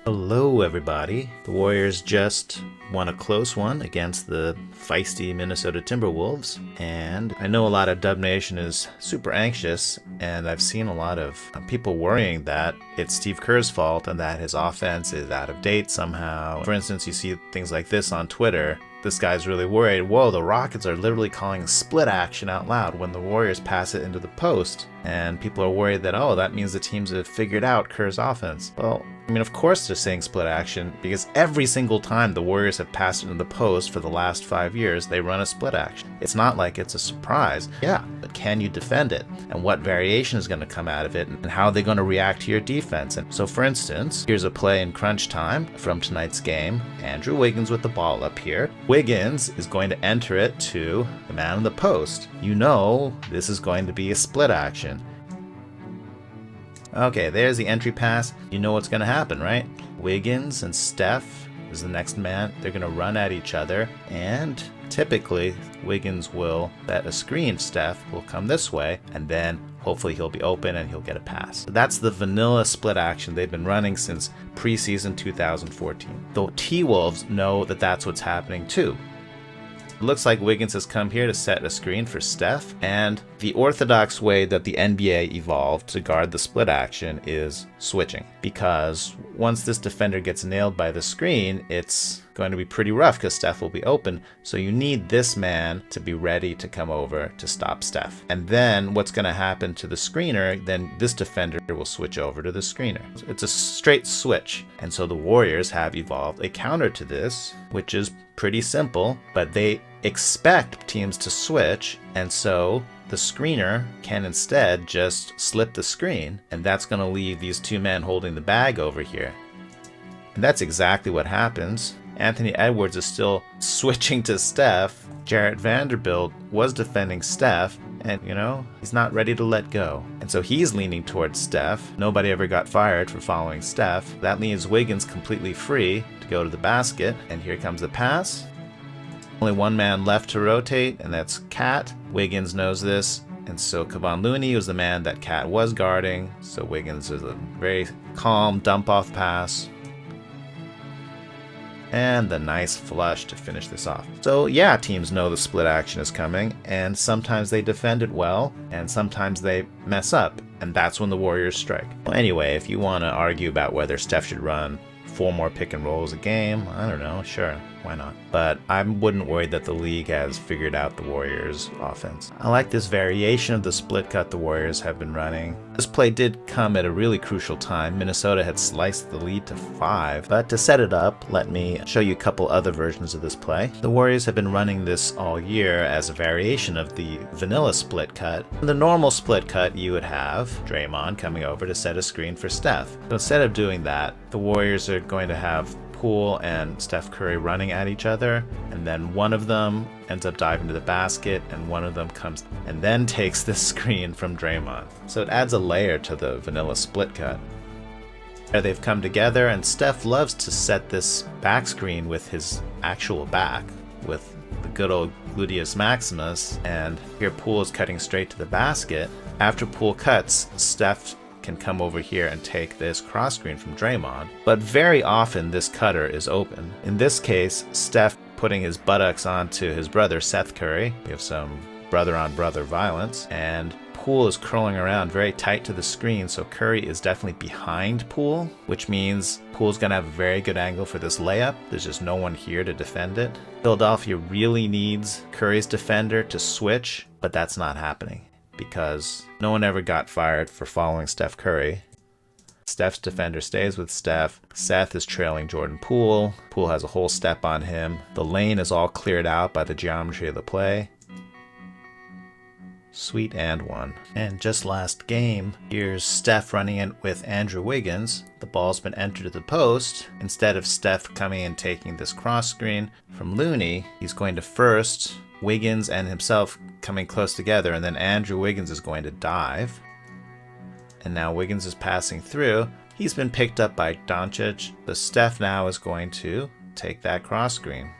Hello everybody. The Warriors just won a close one against the feisty Minnesota Timberwolves, and I know a lot of Dub Nation is super anxious, and I've seen a lot of people worrying that it's Steve Kerr's fault and that his offense is out of date somehow. For instance, you see things like this on Twitter. This guy's really worried, whoa, the Rockets are literally calling split action out loud when the Warriors pass it into the post, and people are worried that, oh, that means the teams have figured out Kerr's offense. Well, I mean, of course they're saying split action, because every single time the Warriors have passed it into the post for the last 5 years, they run a split action. It's not like it's a surprise. Yeah, but can you defend it? And what variation is going to come out of it? And how are they going to react to your defense? And so, for instance, here's a play in crunch time from tonight's game. Andrew Wiggins with the ball up here. Wiggins is going to enter it to the man in the post. You know this is going to be a split action. Okay, there's the entry pass. You know what's going to happen, right? Wiggins and Steph is the next man. They're going to run at each other, and typically Wiggins will set a screen. Steph will come this way, and then hopefully he'll be open and he'll get a pass. So that's the vanilla split action they've been running since preseason 2014. The T-Wolves know that that's what's happening too. It looks like Wiggins has come here to set a screen for Steph, and the orthodox way that the NBA evolved to guard the split action is switching, because once this defender gets nailed by the screen, it's going to be pretty rough because Steph will be open, so you need this man to be ready to come over to stop Steph. And then what's going to happen to the screener, then this defender will switch over to the screener. It's a straight switch, and so the Warriors have evolved a counter to this, which is pretty simple, but they expect teams to switch, and so the screener can instead just slip the screen, and that's going to leave these two men holding the bag over here. And that's exactly what happens. Anthony Edwards is still switching to Steph. Jarrett Vanderbilt was defending Steph, and he's not ready to let go. And so he's leaning towards Steph. Nobody ever got fired for following Steph. That leaves Wiggins completely free to go to the basket, and here comes the pass. Only one man left to rotate, and that's Cat. Wiggins knows this, and so Kevon Looney was the man that Cat was guarding. So Wiggins is a very calm dump-off pass. And the nice flush to finish this off. So yeah, teams know the split action is coming, and sometimes they defend it well, and sometimes they mess up, and that's when the Warriors strike. Well, anyway, if you want to argue about whether Steph should run 4 more pick and rolls a game, I don't know, sure, why not? But I wouldn't worry that the league has figured out the Warriors' offense. I like this variation of the split cut the Warriors have been running. This play did come at a really crucial time. Minnesota had sliced the lead to 5, but to set it up, let me show you a couple other versions of this play. The Warriors have been running this all year as a variation of the vanilla split cut. In the normal split cut, you would have Draymond coming over to set a screen for Steph. So instead of doing that, the Warriors are going to have Poole and Steph Curry running at each other, and then one of them ends up diving to the basket, and one of them comes and then takes this screen from Draymond. So it adds a layer to the vanilla split cut. They've come together, and Steph loves to set this back screen with his actual back, with the good old gluteus maximus, and here Poole is cutting straight to the basket. After Poole cuts, Steph can come over here and take this cross screen from Draymond, but very often this cutter is open. In this case, Steph putting his buttocks onto his brother Seth Curry. We have some brother on brother violence, and Poole is curling around very tight to the screen, so Curry is definitely behind Poole, which means Poole's gonna have a very good angle for this layup. There's just no one here to defend it. Philadelphia really needs Curry's defender to switch, but that's not happening, because no one ever got fired for following Steph Curry. Steph's defender stays with Steph. Seth is trailing Jordan Poole. Poole has a whole step on him. The lane is all cleared out by the geometry of the play. Sweet and one. And just last game, here's Steph running in with Andrew Wiggins. The ball's been entered to the post. Instead of Steph coming and taking this cross screen from Looney, he's going to first Wiggins and himself coming close together, and then Andrew Wiggins is going to dive. And now Wiggins is passing through. He's been picked up by Doncic. The Steph now is going to take that cross screen.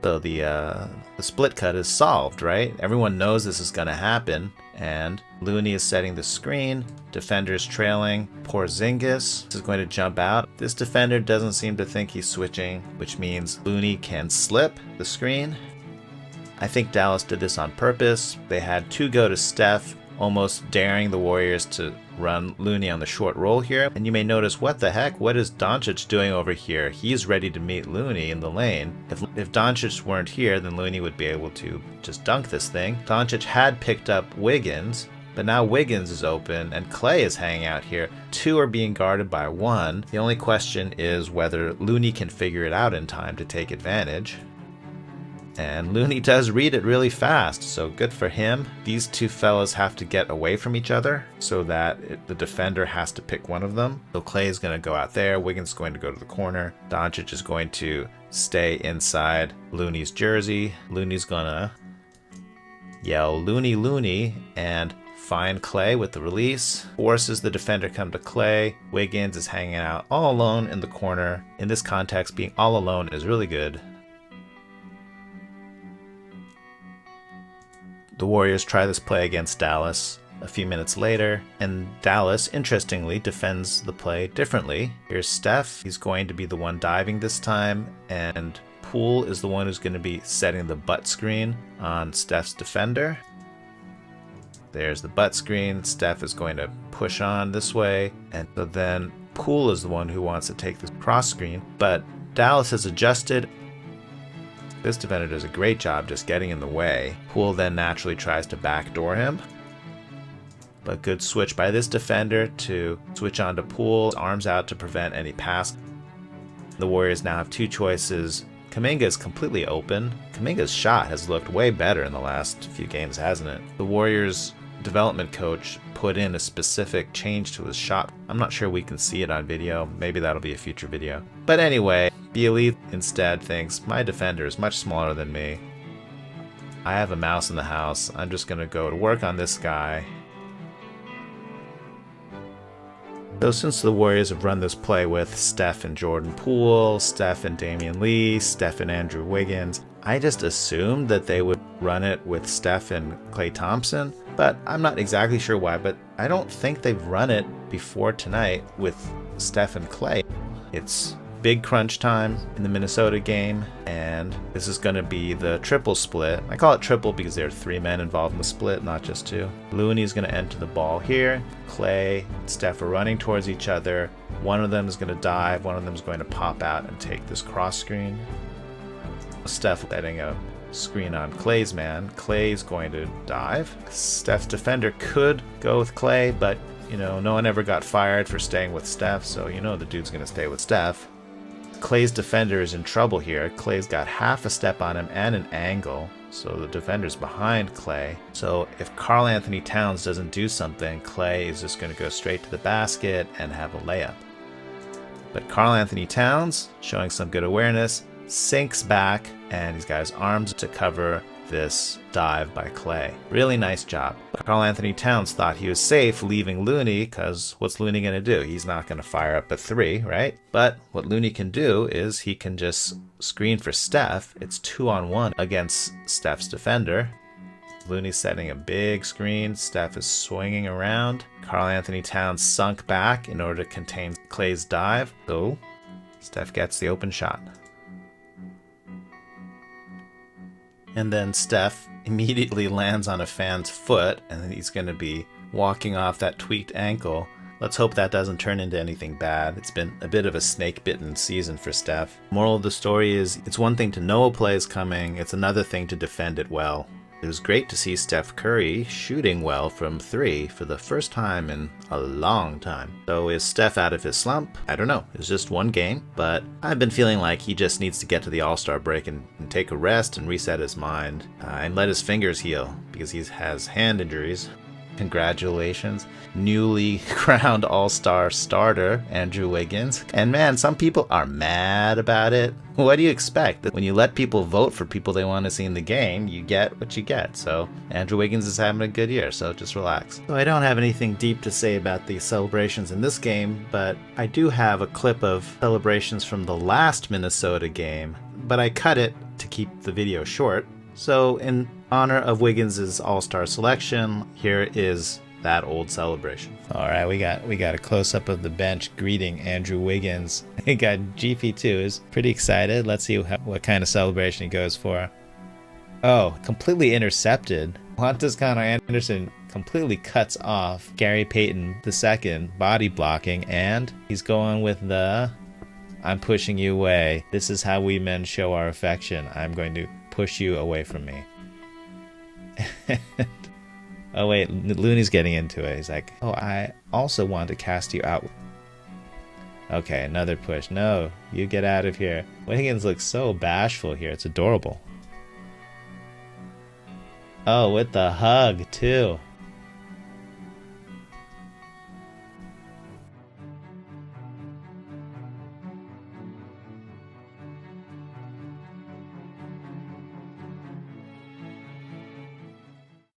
So the split cut is solved, right? Everyone knows this is going to happen, And Looney is setting the screen. Defender's trailing. Porzingis is going to jump out. This defender doesn't seem to think he's switching, which means Looney can slip the screen. I think Dallas did this on purpose. They had two go to Steph, almost daring the Warriors to run Looney on the short roll here. And you may notice, what the heck? What is Doncic doing over here? He's ready to meet Looney in the lane. If Doncic weren't here, then Looney would be able to just dunk this thing. Doncic had picked up Wiggins, but now Wiggins is open and Klay is hanging out here. Two are being guarded by one. The only question is whether Looney can figure it out in time to take advantage. And Looney does read it really fast, so good for him. These two fellas have to get away from each other so that the defender has to pick one of them. So Klay is going to go out there, Wiggins is going to go to the corner, Doncic is going to stay inside Looney's jersey. Looney's going to yell Looney, Looney, and find Klay with the release. Forces the defender come to Klay. Wiggins is hanging out all alone in the corner. In this context, being all alone is really good. The Warriors try this play against Dallas a few minutes later, and Dallas, interestingly, defends the play differently. Here's Steph. He's going to be the one diving this time, and Poole is the one who's going to be setting the butt screen on Steph's defender. There's the butt screen. Steph is going to push on this way, and so then Poole is the one who wants to take the cross screen, but Dallas has adjusted. This defender does a great job just getting in the way. Poole then naturally tries to backdoor him. But good switch by this defender to switch on to Poole. Arms out to prevent any pass. The Warriors now have two choices. Kuminga is completely open. Kuminga's shot has looked way better in the last few games, hasn't it? The Warriors development coach put in a specific change to his shot. I'm not sure we can see it on video. Maybe that'll be a future video. But anyway, Bjelica instead thinks, my defender is much smaller than me. I have a mouse in the house. I'm just going to go to work on this guy. So since the Warriors have run this play with Steph and Jordan Poole, Steph and Damian Lee, Steph and Andrew Wiggins, I just assumed that they would run it with Steph and Klay Thompson, but I'm not exactly sure why, but I don't think they've run it before tonight with Steph and Klay. It's big crunch time in the Minnesota game, and this is going to be the triple split. I call it triple because there are three men involved in the split, not just two. Looney is going to enter the ball here. Klay and Steph are running towards each other. One of them is going to dive. One of them is going to pop out and take this cross screen. Steph letting a screen on Klay's man. Klay's going to dive. Steph's defender could go with Klay, but no one ever got fired for staying with Steph, so the dude's going to stay with Steph. Klay's defender is in trouble here. Klay's got half a step on him and an angle, so the defender's behind Klay. So if Karl-Anthony Towns doesn't do something, Klay is just going to go straight to the basket and have a layup. But Karl-Anthony Towns, showing some good awareness, sinks back, and he's got his arms to cover this dive by Klay. Really nice job. Karl-Anthony Towns thought he was safe leaving Looney, because what's Looney going to do? He's not going to fire up a three, right? But what Looney can do is he can just screen for Steph. It's 2-on-1 against Steph's defender. Looney's setting a big screen. Steph is swinging around. Karl-Anthony Towns sunk back in order to contain Klay's dive. So Steph gets the open shot. And then Steph immediately lands on a fan's foot, and then he's going to be walking off that tweaked ankle. Let's hope that doesn't turn into anything bad. It's been a bit of a snake-bitten season for Steph. Moral of the story is, it's one thing to know a play is coming, it's another thing to defend it well. It was great to see Steph Curry shooting well from three for the first time in a long time. So is Steph out of his slump? I don't know. It was just one game, but I've been feeling like he just needs to get to the All-Star break and take a rest and reset his mind and let his fingers heal because he has hand injuries. Congratulations, newly crowned All-Star starter, Andrew Wiggins. And man, some people are mad about it. What do you expect? When you let people vote for people they want to see in the game, you get what you get. So Andrew Wiggins is having a good year, so just relax. So I don't have anything deep to say about the celebrations in this game, but I do have a clip of celebrations from the last Minnesota game, but I cut it to keep the video short. So in honor of Wiggins' All-Star selection, here is that old celebration. All right, we got a close-up of the bench greeting Andrew Wiggins. We got GP2 is pretty excited. Let's see what kind of celebration he goes for. Oh, completely intercepted. Juan Toscano Anderson completely cuts off Gary Payton II body blocking, and he's going with the I'm pushing you away. This is how we men show our affection. I'm going to push you away from me. Oh wait, Looney's getting into it. He's like, oh, I also want to cast you out. Okay, another push. No, you get out of here. Wiggins looks so bashful here. It's adorable. Oh, with the hug too.